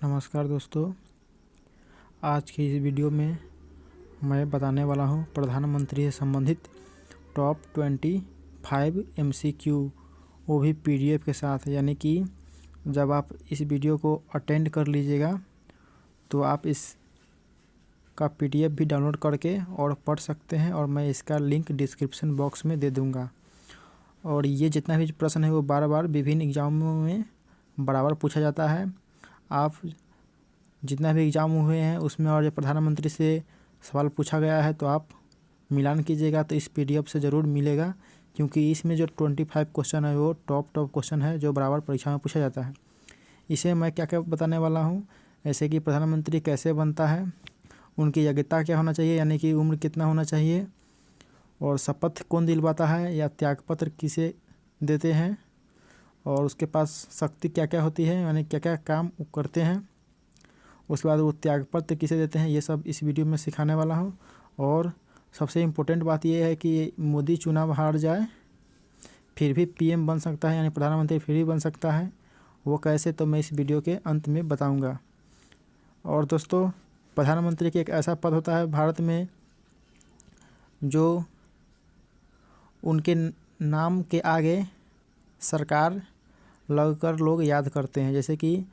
नमस्कार दोस्तों, आज की इस वीडियो में मैं बताने वाला हूं प्रधानमंत्री से संबंधित टॉप 25 MCQ, वो भी PDF के साथ। यानी कि जब आप इस वीडियो को अटेंड कर लीजिएगा तो आप इसका PDF भी डाउनलोड करके और पढ़ सकते हैं, और मैं इसका लिंक डिस्क्रिप्शन बॉक्स में दे दूंगा। और ये जितना भी प्रश्न है वो बार बार विभिन्न एग्जामों में बराबर पूछा जाता है। आप जितना भी एग्ज़ाम हुए हैं उसमें और जो प्रधानमंत्री से सवाल पूछा गया है तो आप मिलान कीजिएगा तो इस PDF से ज़रूर मिलेगा, क्योंकि इसमें जो 25 क्वेश्चन है वो टॉप क्वेश्चन है जो बराबर परीक्षा में पूछा जाता है। इसे मैं क्या क्या बताने वाला हूँ, ऐसे कि प्रधानमंत्री कैसे बनता है, उनकी योग्यता क्या होना चाहिए, यानी कि उम्र कितना होना चाहिए, और शपथ कौन दिलवाता है या त्यागपत्र किसे देते हैं, और उसके पास शक्ति क्या क्या होती है, यानी क्या क्या काम करते हैं, उसके बाद वो त्यागपत्र किसे देते हैं, ये सब इस वीडियो में सिखाने वाला हूँ। और सबसे इम्पोर्टेंट बात ये है कि मोदी चुनाव हार जाए फिर भी PM बन सकता है, यानी प्रधानमंत्री फिर भी बन सकता है। वो कैसे, तो मैं इस वीडियो के अंत में बताऊंगा। और दोस्तों, प्रधानमंत्री की एक ऐसा पद होता है भारत में जो उनके नाम के आगे सरकार लगकर लोग याद करते हैं। जैसे कि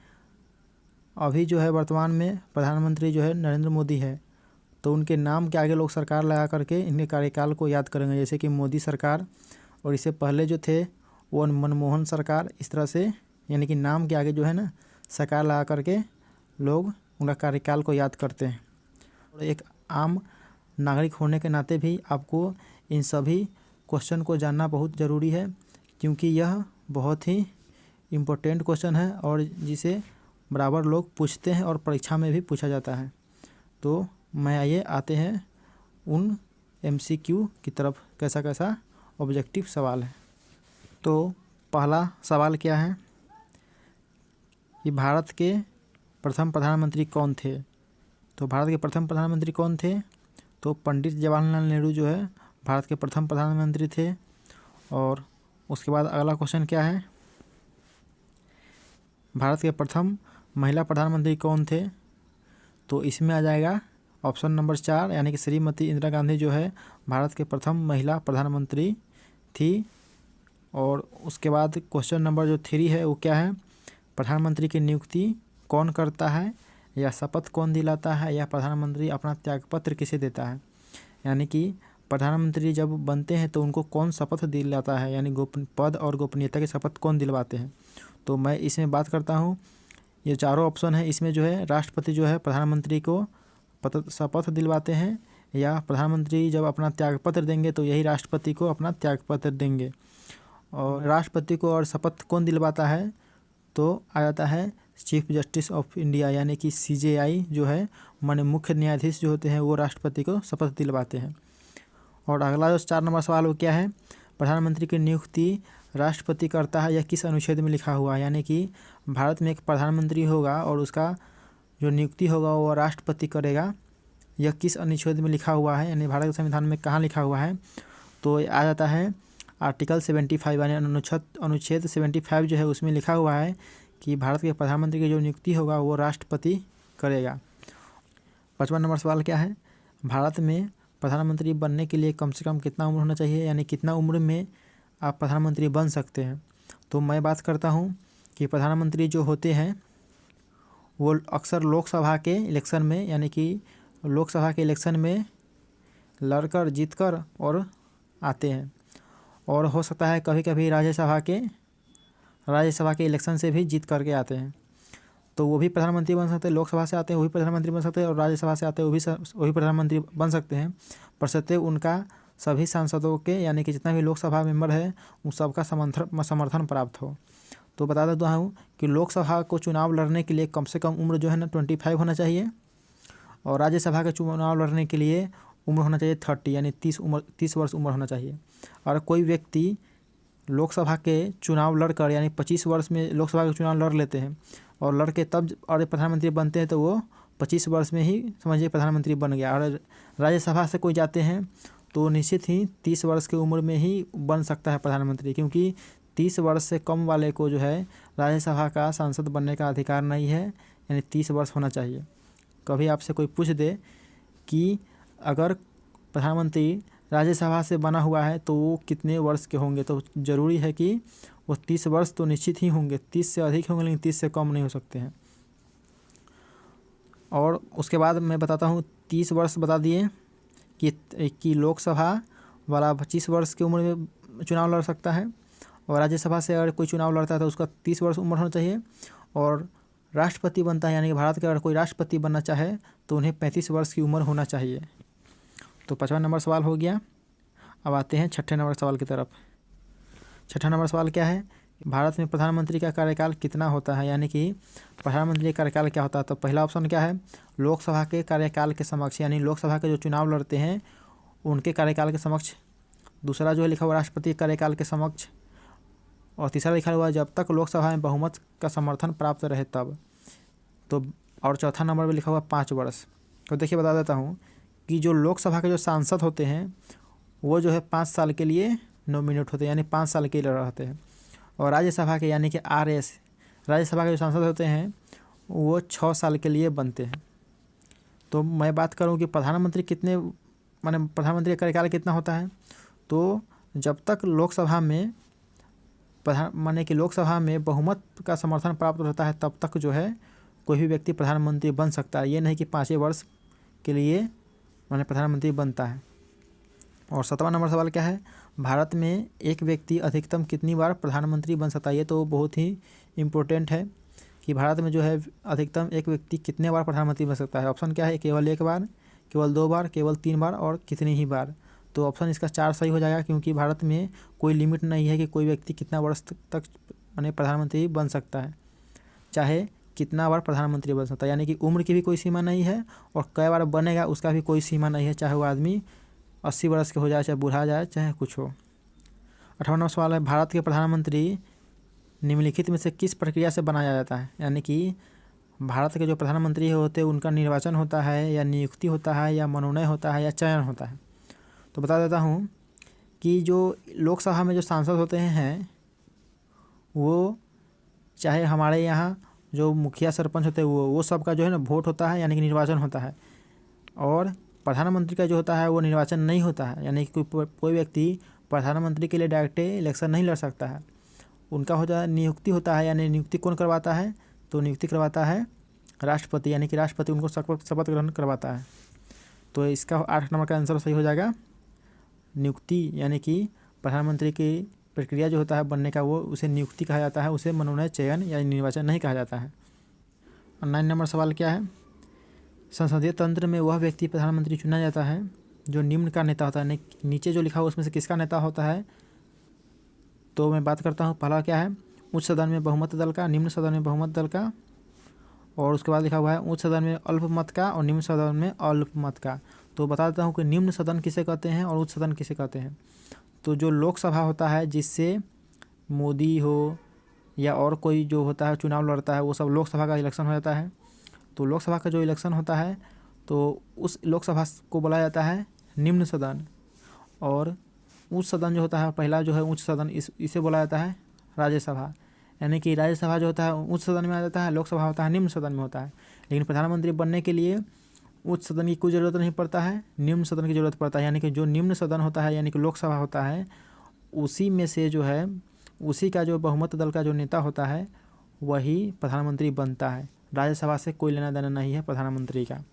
अभी जो है वर्तमान में प्रधानमंत्री जो है नरेंद्र मोदी है, तो उनके नाम के आगे लोग सरकार लगा करके इनके कार्यकाल को याद करेंगे। जैसे कि मोदी सरकार, और इससे पहले जो थे वो मनमोहन सरकार, इस तरह से, यानी कि नाम के आगे जो है ना सरकार लगा करके लोग उनका कार्यकाल को याद करते हैं। और एक आम नागरिक होने के नाते भी आपको इन सभी क्वेश्चन को जानना बहुत ज़रूरी है, क्योंकि यह बहुत ही इम्पोर्टेंट क्वेश्चन है और जिसे बराबर लोग पूछते हैं और परीक्षा में भी पूछा जाता है। तो मैं आइए आते हैं उन MCQ की तरफ, कैसा कैसा ऑब्जेक्टिव सवाल है। तो पहला सवाल क्या है कि भारत के प्रथम प्रधानमंत्री कौन थे। तो भारत के प्रथम प्रधानमंत्री कौन थे, तो पंडित जवाहरलाल नेहरू जो है भारत के प्रथम प्रधानमंत्री थे। और उसके बाद अगला क्वेश्चन क्या है, भारत के प्रथम महिला प्रधानमंत्री कौन थे। तो इसमें आ जाएगा ऑप्शन नंबर 4, यानी कि श्रीमती इंदिरा गांधी जो है भारत के प्रथम महिला प्रधानमंत्री थी। और उसके बाद क्वेश्चन नंबर जो 3 है वो क्या है, प्रधानमंत्री की नियुक्ति कौन करता है, या शपथ कौन दिलाता है, या प्रधानमंत्री अपना त्यागपत्र किसे देता है। यानी कि प्रधानमंत्री जब बनते हैं तो उनको कौन शपथ दिलाता है, यानी पद और गोपनीयता की शपथ कौन दिलवाते हैं। तो मैं इसमें बात करता हूँ, ये चारों ऑप्शन है, इसमें जो है राष्ट्रपति जो है प्रधानमंत्री को शपथ दिलवाते हैं, या प्रधानमंत्री जब अपना त्यागपत्र देंगे तो यही राष्ट्रपति को अपना त्यागपत्र देंगे। और राष्ट्रपति को और शपथ कौन दिलवाता है, तो आ जाता है चीफ जस्टिस ऑफ इंडिया, यानी कि CJI जो है, माननीय मुख्य न्यायाधीश जो होते हैं वो राष्ट्रपति को शपथ दिलवाते हैं। और अगला जो 4 नंबर सवाल वो क्या है, प्रधानमंत्री की नियुक्ति राष्ट्रपति करता है या किस अनुच्छेद में लिखा हुआ है। यानी कि भारत में एक प्रधानमंत्री होगा और उसका जो नियुक्ति होगा वो राष्ट्रपति करेगा, यह किस अनुच्छेद में लिखा हुआ है, यानी भारत के संविधान में कहाँ लिखा हुआ है। तो आ जाता है आर्टिकल 75, यानी अनुच्छेद 75 जो है उसमें लिखा हुआ है कि भारत के प्रधानमंत्री की जो नियुक्ति होगा वो राष्ट्रपति करेगा। 5वां नंबर सवाल क्या है, भारत में प्रधानमंत्री बनने के लिए कम से कम कितना उम्र होना चाहिए, यानी कितना उम्र में आप प्रधानमंत्री बन सकते हैं। तो मैं बात करता हूं कि प्रधानमंत्री जो होते हैं वो अक्सर लोकसभा के इलेक्शन में, यानी कि लोकसभा के इलेक्शन में लड़कर जीतकर और आते हैं, और हो सकता है कभी कभी राज्यसभा के इलेक्शन से भी जीत करके आते हैं। तो वो भी प्रधानमंत्री बन सकते हैं, लोकसभा से आते हैं वो भी प्रधानमंत्री बन सकते हैं, और राज्यसभा से आते हैं वो भी प्रधानमंत्री बन सकते हैं। बशर्ते उनका सभी सांसदों के, यानी कि जितना भी लोकसभा मेंबर है उन सबका समर्थन प्राप्त हो। तो बता देता हूँ कि लोकसभा को चुनाव लड़ने के लिए कम से कम उम्र जो है ना 25 होना चाहिए, और राज्यसभा का चुनाव लड़ने के लिए उम्र होना चाहिए 30, यानी 30 वर्ष उम्र होना चाहिए। और कोई व्यक्ति लोकसभा के चुनाव लड़कर, यानी 25 वर्ष में लोकसभा के चुनाव लड़ लेते हैं और लड़के तब और प्रधानमंत्री बनते हैं, तो वो 25 वर्ष में ही समझिए प्रधानमंत्री बन गया। और राज्यसभा से कोई जाते हैं तो निश्चित ही 30 वर्ष की उम्र में ही बन सकता है प्रधानमंत्री, क्योंकि 30 वर्ष से कम वाले को जो है राज्यसभा का सांसद बनने का अधिकार नहीं है, यानी 30 वर्ष होना चाहिए। कभी आपसे कोई पूछ दे कि अगर प्रधानमंत्री राज्यसभा से बना हुआ है तो वो कितने वर्ष के होंगे, तो ज़रूरी है कि वो 30 वर्ष तो निश्चित ही होंगे, 30 से अधिक होंगे लेकिन 30 से कम नहीं हो सकते हैं। और उसके बाद मैं बताता हूँ 30 वर्ष बता दिए कि लोकसभा वाला 25 वर्ष की उम्र में चुनाव लड़ सकता है, और राज्यसभा से अगर कोई चुनाव लड़ता है तो उसका 30 वर्ष उम्र होना चाहिए। और राष्ट्रपति बनता है, यानी कि भारत का अगर कोई राष्ट्रपति बनना चाहे तो उन्हें 35 वर्ष की उम्र होना चाहिए। तो 5वां नंबर सवाल हो गया। अब आते हैं 6ठे नंबर सवाल की तरफ। 6ठा नंबर सवाल क्या है, भारत में प्रधानमंत्री का कार्यकाल कितना होता है, यानी कि प्रधानमंत्री का कार्यकाल क्या होता है। तो पहला ऑप्शन क्या है, लोकसभा के कार्यकाल के समक्ष, यानी लोकसभा के जो चुनाव लड़ते हैं उनके कार्यकाल के समक्ष। दूसरा जो है लिखा हुआ राष्ट्रपति के कार्यकाल के समक्ष। और तीसरा लिखा हुआ जब तक लोकसभा में बहुमत का समर्थन प्राप्त रहे तब। तो और चौथा नंबर में लिखा हुआ 5 वर्ष। तो देखिए बता देता हूँ कि जो लोकसभा के जो सांसद होते हैं वो जो है 5 साल के लिए नॉमिनेट होते हैं, यानी 5 साल के लिए रहते हैं। और राज्यसभा के यानी कि RS राज्यसभा के जो सांसद होते हैं वो 6 साल के लिए बनते हैं। तो मैं बात करूं कि प्रधानमंत्री प्रधानमंत्री का कार्यकाल कितना होता है, तो जब तक लोकसभा में लोकसभा में बहुमत का समर्थन प्राप्त होता है तब तक जो है कोई भी व्यक्ति प्रधानमंत्री बन सकता है। ये नहीं कि 5 वर्ष के लिए प्रधानमंत्री बनता है। और 7वां नंबर सवाल क्या है, भारत में एक व्यक्ति अधिकतम कितनी बार प्रधानमंत्री बन सकता है। ये तो बहुत ही इम्पोर्टेंट है कि भारत में जो है अधिकतम एक व्यक्ति कितने बार प्रधानमंत्री बन सकता है। ऑप्शन क्या है, केवल 1 बार, केवल 2 बार, केवल 3 बार और कितनी ही बार। तो ऑप्शन इसका 4 सही हो जाएगा, क्योंकि भारत में कोई लिमिट नहीं है कि कोई व्यक्ति कितना वर्ष तक प्रधानमंत्री बन सकता है, चाहे कितना बार प्रधानमंत्री बन सकता है। यानी कि उम्र की भी कोई सीमा नहीं है और कई बार बनेगा उसका भी कोई सीमा नहीं है, चाहे वो आदमी 80 वर्ष के हो जाए, चाहे बूढ़ा जाए, चाहे कुछ हो। 18वां नंबर सवाल है, भारत के प्रधानमंत्री निम्नलिखित में से किस प्रक्रिया से बनाया जाता है। यानी कि भारत के जो प्रधानमंत्री होते हैं उनका निर्वाचन होता है या नियुक्ति होता है या मनोनयन होता है या चयन होता है। तो बता देता हूँ कि जो लोकसभा में जो सांसद होते हैं वो चाहे हमारे यहाँ जो मुखिया सरपंच होते हैं वो सब का जो है ना वोट होता है, यानी कि निर्वाचन होता है। और प्रधानमंत्री का जो होता है वो निर्वाचन नहीं होता है, यानी कि कोई व्यक्ति प्रधानमंत्री के लिए डायरेक्ट इलेक्शन नहीं लड़ सकता है। उनका होता है नियुक्ति होता है, यानी नियुक्ति कौन करवाता है, तो नियुक्ति करवाता है राष्ट्रपति, यानी कि राष्ट्रपति उनको शपथ ग्रहण करवाता है। तो इसका 8 नंबर का आंसर सही हो जाएगा, नियुक्ति। यानी कि प्रधानमंत्री की प्रक्रिया जो होता है बनने का वो उसे नियुक्ति कहा जाता है, उसे मनोनयन, चयन या निर्वाचन नहीं कहा जाता है। 9 नंबर सवाल क्या है, संसदीय तंत्र में वह व्यक्ति प्रधानमंत्री चुना जाता है जो निम्न का नेता होता है। नीचे जो लिखा हुआ उसमें से किसका नेता होता है, तो मैं बात करता हूँ। पहला क्या है, उच्च सदन में बहुमत दल का, निम्न सदन में बहुमत दल का, और उसके बाद लिखा हुआ है उच्च सदन में अल्पमत का और निम्न सदन में अल्पमत का। तो बता देता हूँ कि निम्न सदन किसे कहते हैं और उच्च सदन किसे कहते हैं। तो जो लोकसभा होता है जिससे मोदी हो या और कोई जो होता है चुनाव लड़ता है वो सब लोकसभा का इलेक्शन हो जाता है। तो लोकसभा का जो इलेक्शन होता है तो उस लोकसभा को बोला जाता है निम्न सदन। और उच्च सदन जो होता है, पहला जो है उच्च सदन, इसे बोला जाता है राज्यसभा। यानी कि राज्यसभा जो होता है उच्च सदन में आ जाता है, लोकसभा होता है निम्न सदन में होता है। लेकिन प्रधानमंत्री बनने के लिए उच्च सदन की कोई ज़रूरत नहीं पड़ता है, निम्न सदन की ज़रूरत पड़ता है। यानी कि जो निम्न सदन होता है यानी कि लोकसभा होता है उसी में से जो है उसी का जो बहुमत दल का जो नेता होता है वही प्रधानमंत्री बनता है। राज्यसभा से कोई लेना देना नहीं है प्रधानमंत्री का।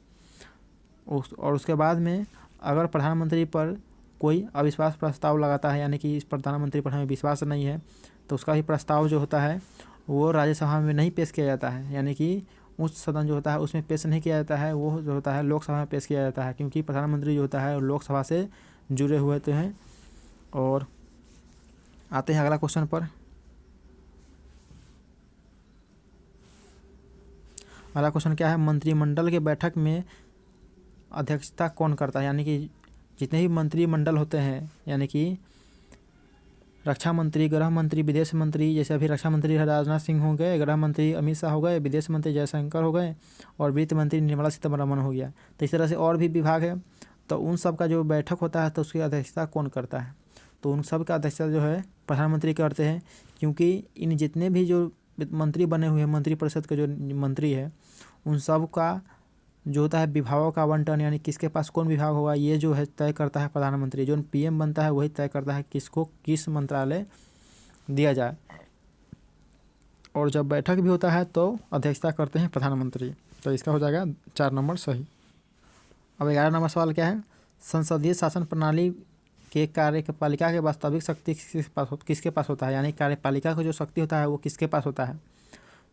और उसके बाद में अगर प्रधानमंत्री पर कोई अविश्वास प्रस्ताव लगाता है, यानी कि इस प्रधानमंत्री पर हमें विश्वास नहीं है, तो उसका भी प्रस्ताव जो होता है वो राज्यसभा में नहीं पेश किया जाता है। यानी कि उच्च सदन जो होता है उसमें पेश नहीं किया जाता है, वो जो होता है लोकसभा में पेश किया जाता है, क्योंकि प्रधानमंत्री जो होता है लोकसभा से जुड़े हुए होते हैं। और आते हैं अगला क्वेश्चन पर। अगला क्वेश्चन क्या है, मंत्रिमंडल के बैठक में अध्यक्षता कौन करता है। यानी कि जितने भी मंत्रिमंडल होते हैं, यानी कि रक्षा मंत्री, गृह मंत्री, विदेश मंत्री, जैसे अभी रक्षा मंत्री राजनाथ सिंह हो गए, गृह मंत्री अमित शाह हो गए, विदेश मंत्री जयशंकर हो गए और वित्त मंत्री निर्मला सीतारमण हो गया। तो इस तरह से और भी विभाग है, तो उन सब का जो बैठक होता है तो उसकी अध्यक्षता कौन करता है। तो उन सब का अध्यक्षता जो है प्रधानमंत्री करते हैं, क्योंकि इन जितने भी जो मंत्री बने हुए हैं, मंत्रिपरिषद के जो मंत्री है, उन सब का जो होता है विभागों का आवंटन, यानी किसके पास कौन विभाग होगा, ये जो है तय करता है प्रधानमंत्री। जो पीएम बनता है वही तय करता है किसको किस मंत्रालय दिया जाए। और जब बैठक भी होता है तो अध्यक्षता करते हैं प्रधानमंत्री। तो इसका हो जाएगा 4 नंबर सही। अब 11 नंबर सवाल क्या है, संसदीय शासन प्रणाली के कार्यपालिका के वास्तविक शक्ति किसके पास होता है, यानी कार्यपालिका का जो शक्ति होता है वो किसके पास होता है।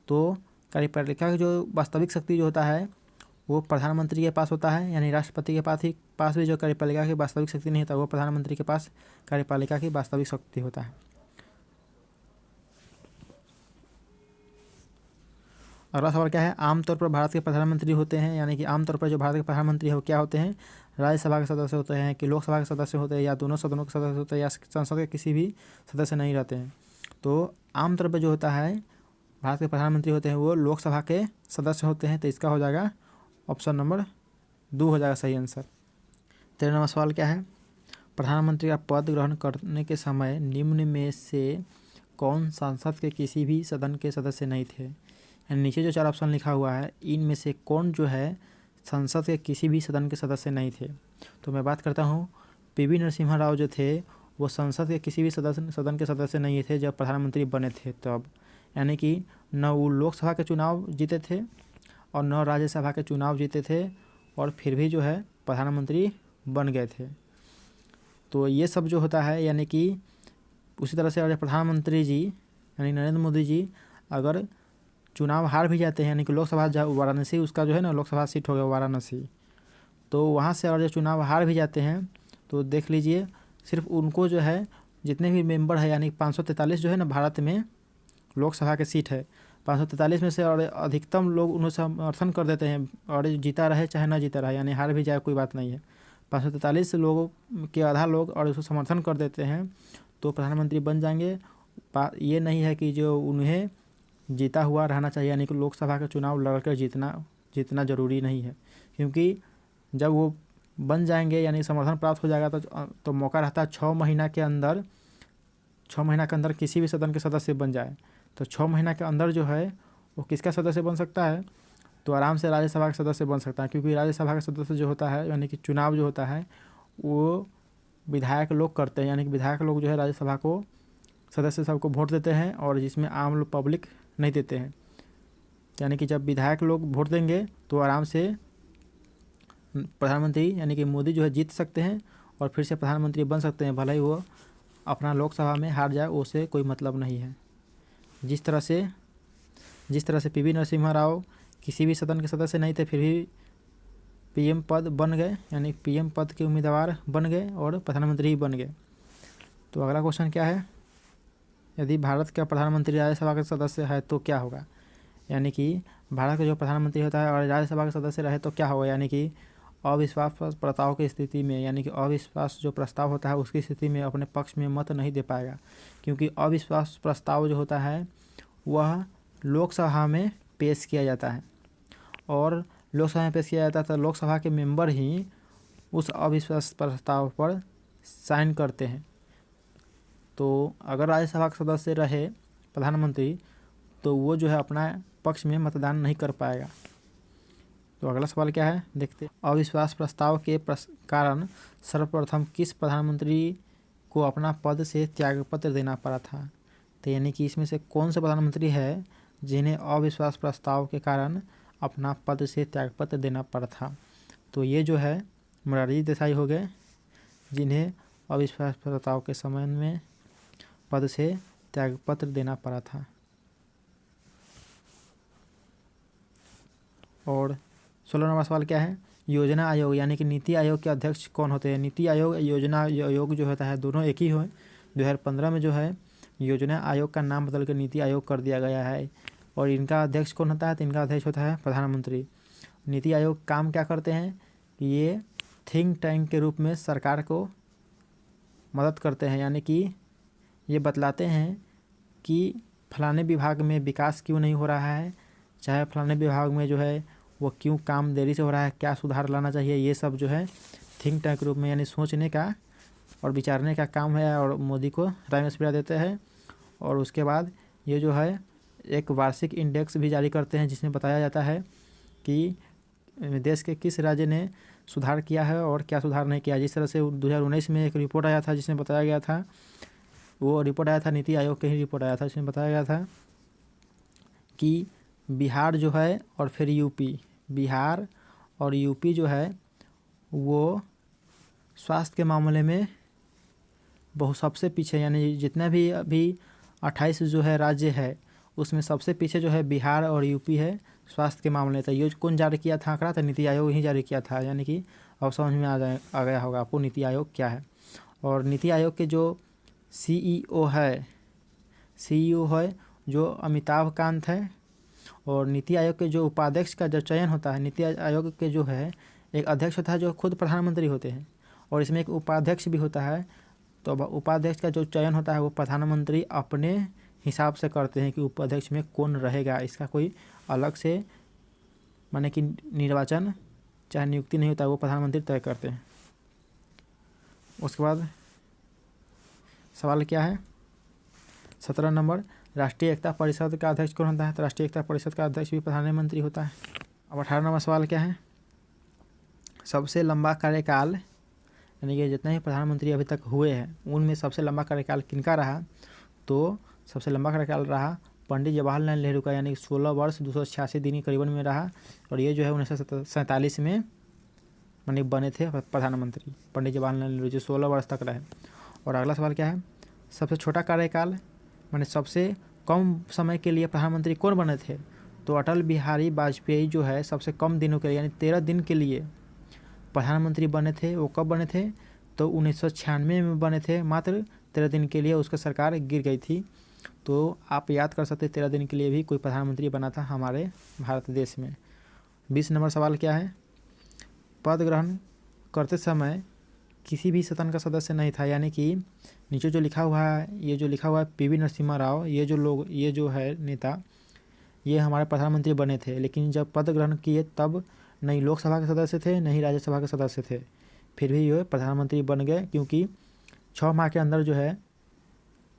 तो कार्यपालिका की जो वास्तविक शक्ति जो होता है वो प्रधानमंत्री के पास होता है, यानी राष्ट्रपति के पास भी जो कार्यपालिका की वास्तविक शक्ति नहीं होता, वो प्रधानमंत्री के पास कार्यपालिका की वास्तविक शक्ति होता है। अगला सवाल क्या है, आमतौर पर भारत के प्रधानमंत्री होते हैं, यानी कि आमतौर पर जो भारत के प्रधानमंत्री है वो क्या होते हैं, राज्यसभा के सदस्य होते हैं कि लोकसभा के सदस्य होते हैं, या दोनों सदनों के सदस्य होते हैं, या संसद के किसी भी सदस्य नहीं रहते हैं। तो आमतौर पर जो होता है भारत के प्रधानमंत्री होते हैं वो लोकसभा के सदस्य होते हैं। तो इसका हो जाएगा ऑप्शन नंबर 2 हो जाएगा सही आंसर। 13 नंबर सवाल क्या है, प्रधानमंत्री का पद ग्रहण करने के समय निम्न में से कौन संसद के किसी भी सदन के सदस्य नहीं थे। नीचे जो 4 ऑप्शन लिखा हुआ है इनमें से कौन जो है संसद के किसी भी सदन के सदस्य नहीं थे। तो मैं बात करता हूँ पीवी नरसिम्हा राव जो थे वो संसद के किसी भी सदन के सदस्य नहीं थे जब प्रधानमंत्री बने थे तब, यानी कि न वो लोकसभा के चुनाव जीते थे और न राज्यसभा के चुनाव जीते थे, और फिर भी जो है प्रधानमंत्री बन गए थे। तो ये सब जो होता है, यानी कि उसी तरह से अगर प्रधानमंत्री जी यानी नरेंद्र मोदी जी अगर चुनाव हार भी जाते हैं, यानी कि लोकसभा वाराणसी उसका जो है ना लोकसभा सीट हो गया वाराणसी, तो वहाँ से अगर जो चुनाव हार भी जाते हैं तो देख लीजिए सिर्फ उनको जो है जितने भी मेंबर है, यानी 543 जो है ना भारत में लोकसभा के सीट है, 543 में से और अधिकतम लोग उन्हें समर्थन कर देते हैं, और जीता रहे चाहे ना जीता रहे, यानी हार भी जाए कोई बात नहीं है, 543 लोगों के आधा लोग और उसको समर्थन कर देते हैं तो प्रधानमंत्री बन जाएंगे। ये नहीं है कि जो उन्हें जीता हुआ रहना चाहिए, यानी कि लोकसभा का चुनाव लड़कर जीतना ज़रूरी नहीं है, क्योंकि जब वो बन जाएंगे यानी समर्थन प्राप्त हो जाएगा तो मौका रहता है 6 महीना के अंदर किसी भी सदन के सदस्य बन जाए। तो 6 महीना के अंदर जो है वो किसका सदस्य बन सकता है, तो आराम से राज्यसभा का सदस्य बन सकता है, क्योंकि राज्यसभा का सदस्य जो होता है यानी कि चुनाव जो होता है वो विधायक लोग करते हैं, यानी कि विधायक लोग जो है राज्यसभा को सदस्य सबको वोट देते हैं, और जिसमें आम लोग पब्लिक नहीं देते हैं। यानी कि जब विधायक लोग वोट देंगे तो आराम से प्रधानमंत्री यानी कि मोदी जो है जीत सकते हैं और फिर से प्रधानमंत्री बन सकते हैं, भले ही वो अपना लोकसभा में हार जाए उससे कोई मतलब नहीं है। जिस तरह से पीवी नरसिम्हा राव किसी भी सदन के सदस्य नहीं थे फिर भी पीएम पद बन गए, यानी पीएम पद के उम्मीदवार बन गए और प्रधानमंत्री बन गए। तो अगला क्वेश्चन क्या है, यदि भारत का प्रधानमंत्री राज्यसभा का सदस्य है तो क्या होगा, यानी कि भारत का जो प्रधानमंत्री होता है और राज्यसभा का सदस्य रहे तो क्या होगा, यानी कि अविश्वास प्रस्ताव की स्थिति में, यानी कि अविश्वास जो प्रस्ताव होता है उसकी स्थिति में अपने पक्ष में मत नहीं दे पाएगा, क्योंकि अविश्वास प्रस्ताव जो होता है वह लोकसभा में पेश किया जाता है, और लोकसभा में पेश किया जाता है तो लोकसभा के मेंबर ही उस अविश्वास प्रस्ताव पर साइन करते हैं। तो अगर राज्यसभा का सदस्य रहे प्रधानमंत्री तो वो जो है अपना पक्ष में मतदान नहीं कर पाएगा। तो अगला सवाल क्या है देखते हैं, अविश्वास प्रस्ताव के कारण सर्वप्रथम किस प्रधानमंत्री को अपना पद से त्यागपत्र देना पड़ा था। तो यानी कि इसमें से कौन सा प्रधानमंत्री है जिन्हें अविश्वास प्रस्ताव के कारण अपना पद से त्यागपत्र देना पड़ा था। तो ये जो है मोरारजी देसाई हो गए जिन्हें अविश्वास प्रस्ताव के समय में पद से त्यागपत्र देना पड़ा था। और 16 नंबर सवाल क्या है, योजना आयोग यानी कि नीति आयोग के अध्यक्ष कौन होते हैं। नीति आयोग योजना आयोग जो होता है दोनों एक ही हो। 2015 में जो है योजना आयोग का नाम बदल कर नीति आयोग कर दिया गया है, और इनका अध्यक्ष कौन होता है, तो इनका अध्यक्ष होता है प्रधानमंत्री। नीति आयोग काम क्या करते हैं कि ये थिंक टैंक के रूप में सरकार को मदद करते हैं, यानी कि ये बतलाते हैं कि फलाने विभाग में विकास क्यों नहीं हो रहा है, चाहे फलाने विभाग में जो है वो क्यों काम देरी से हो रहा है, क्या सुधार लाना चाहिए, ये सब जो है थिंक टैंक के रूप में यानी सोचने का और विचारने का काम है और मोदी को राय मशविरा देते हैं। और उसके बाद ये जो है एक वार्षिक इंडेक्स भी जारी करते हैं जिसमें बताया जाता है कि देश के किस राज्य ने सुधार किया है और क्या सुधार नहीं किया। जिस तरह से 2019 में एक रिपोर्ट आया था जिसमें बताया गया था, वो रिपोर्ट आया था नीति आयोग के ही रिपोर्ट आया था, जिसमें बताया गया था कि बिहार जो है और फिर यूपी, बिहार और यूपी जो है वो स्वास्थ्य के मामले में बहुत सबसे पीछे, यानी जितना भी अभी 28 जो है राज्य है उसमें सबसे पीछे जो है बिहार और यूपी है स्वास्थ्य के मामले। तो ये कौन जारी किया था आंकड़ा? तो नीति आयोग ही जारी किया था। यानी कि अब समझ में आ गया होगा आपको नीति आयोग क्या है। और नीति आयोग के जो सीईओ है जो अमिताभ कांत है। और नीति आयोग के जो उपाध्यक्ष का जो चयन होता है, नीति आयोग के जो है एक अध्यक्ष होता है जो खुद प्रधानमंत्री होते हैं, और इसमें एक उपाध्यक्ष भी होता है। तो उपाध्यक्ष का जो चयन होता है वो प्रधानमंत्री अपने हिसाब से करते हैं कि उपाध्यक्ष में कौन रहेगा। इसका कोई अलग से माने कि निर्वाचन चाहे नियुक्ति नहीं होता है, वो प्रधानमंत्री तय करते हैं। उसके बाद सवाल क्या है 17 नंबर, राष्ट्रीय एकता परिषद का अध्यक्ष कौन होता है? तो राष्ट्रीय एकता परिषद का अध्यक्ष भी प्रधानमंत्री होता है। अब 18 नंबर सवाल क्या है, सबसे लंबा कार्यकाल, यानी कि जितने ही प्रधानमंत्री अभी तक हुए हैं उनमें सबसे लंबा कार्यकाल किनका रहा? तो सबसे लंबा कार्यकाल रहा पंडित जवाहरलाल नेहरू का, यानी 16 वर्ष 286 दिन के करीबन में रहा। और ये जो है 1947 में मानी बने थे प्रधानमंत्री पंडित जवाहरलाल नेहरू, जो 16 वर्ष तक रहे। और अगला सवाल क्या है, सबसे छोटा कार्यकाल माने सबसे कम समय के लिए प्रधानमंत्री कौन बने थे? तो अटल बिहारी वाजपेयी जो है सबसे कम दिनों के लिए यानी 13 दिन के लिए प्रधानमंत्री बने थे। वो कब बने थे? तो 1996 में बने थे, मात्र 13 दिन के लिए उसका सरकार गिर गई थी। तो आप याद कर सकते 13 दिन के लिए भी कोई प्रधानमंत्री बना था हमारे भारत देश में। 20 नंबर सवाल क्या है, पद ग्रहण करते समय किसी भी सदन का सदस्य नहीं था। यानी कि नीचे जो लिखा हुआ है, ये जो लिखा हुआ है पीवी नरसिम्हा राव, ये जो है नेता, ये हमारे प्रधानमंत्री बने थे। लेकिन जब पद ग्रहण किए तब नहीं लोकसभा के सदस्य थे नहीं राज्यसभा के सदस्य थे, फिर भी ये प्रधानमंत्री बन गए। क्योंकि 6 माह के अंदर जो है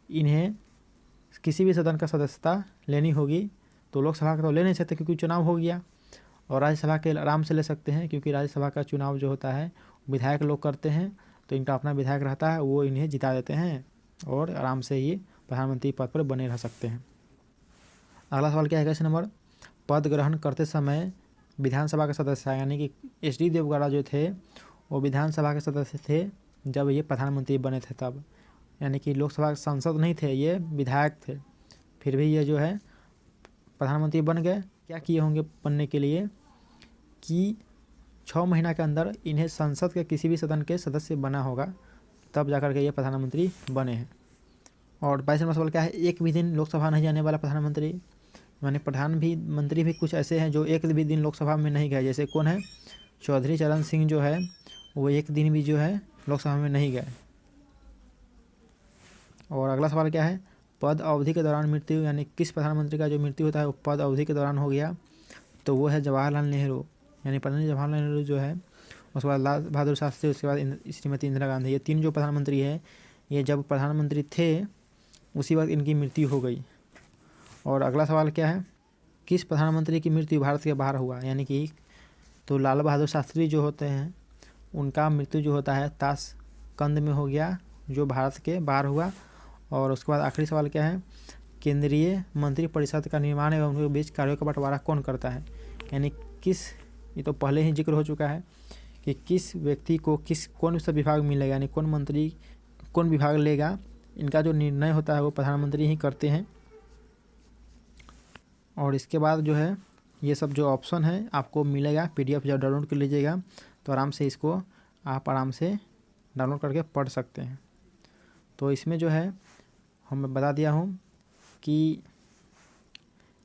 इन्हें किसी भी सदन का सदस्यता लेनी होगी। तो लोकसभा का तो ले नहीं सकते क्योंकि चुनाव हो गया, और राज्यसभा के आराम से ले सकते हैं क्योंकि राज्यसभा का चुनाव जो होता है विधायक लोग करते हैं। तो इनका अपना विधायक रहता है, वो इन्हें जिता देते हैं और आराम से ये प्रधानमंत्री पद पर बने रह सकते हैं। अगला सवाल क्या है 21 नंबर, पद ग्रहण करते समय विधानसभा के सदस्य, यानी कि HD देवगौड़ा जो थे वो विधानसभा के सदस्य थे जब ये प्रधानमंत्री बने थे तब। यानी कि लोकसभा सांसद नहीं थे, ये विधायक थे, फिर भी ये जो है प्रधानमंत्री बन गए। क्या किए होंगे बनने के लिए कि 6 महीना के अंदर इन्हें संसद के किसी भी सदन के सदस्य बना होगा, तब जाकर के ये प्रधानमंत्री बने हैं। और 22 नंबर सवाल क्या है, एक भी दिन लोकसभा नहीं जाने वाला प्रधानमंत्री, माने प्रधानमंत्री भी कुछ ऐसे हैं जो एक भी दिन लोकसभा में नहीं गए। जैसे कौन है, चौधरी चरण सिंह जो है वो एक दिन भी जो है लोकसभा में नहीं गए। और अगला सवाल क्या है, पद अवधि के दौरान मृत्यु, यानी किस प्रधानमंत्री का जो मृत्यु होता है वो पद अवधि के दौरान हो गया? तो वो है जवाहरलाल नेहरू, यानी पंडित जवाहरलाल नेहरू जो है, उसके बाद लाल बहादुर शास्त्री, उसके बाद श्रीमती इंदिरा गांधी। ये 3 जो प्रधानमंत्री है ये जब प्रधानमंत्री थे उसी वक्त इनकी मृत्यु हो गई। और अगला सवाल क्या है, किस प्रधानमंत्री की मृत्यु भारत के बाहर हुआ? यानी कि तो लाल बहादुर शास्त्री जो होते हैं उनका मृत्यु जो होता है ताशकंद में हो गया, जो भारत के बाहर हुआ। और उसके बाद आखिरी सवाल क्या है, केंद्रीय मंत्री परिषद का निर्माण एवं उनके बीच कार्यों का बंटवारा कौन करता है? यानी किस, ये तो पहले ही जिक्र हो चुका है कि किस व्यक्ति को कौन सा विभाग मिलेगा, यानी कौन मंत्री कौन विभाग लेगा, इनका जो निर्णय होता है वो प्रधानमंत्री ही करते हैं। और इसके बाद जो है ये सब जो ऑप्शन है आपको मिलेगा PDF जब डाउनलोड कर लीजिएगा तो आराम से इसको आप आराम से डाउनलोड करके पढ़ सकते हैं। तो इसमें जो है हम बता दिया हूँ कि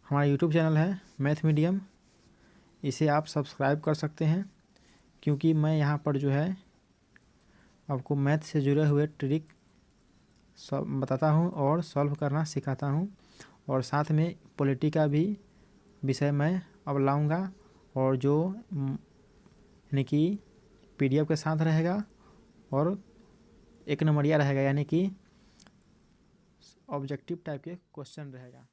हमारा YouTube चैनल है मैथ मीडियम, इसे आप सब्सक्राइब कर सकते हैं क्योंकि मैं यहाँ पर जो है आपको मैथ से जुड़े हुए ट्रिक सब बताता हूँ और सॉल्व करना सिखाता हूँ। और साथ में पॉलिटी का भी विषय मैं अब लाऊंगा और जो यानी कि PDF के साथ रहेगा और 1 नंबरिया रहेगा, यानी कि ऑब्जेक्टिव टाइप के क्वेश्चन रहेगा।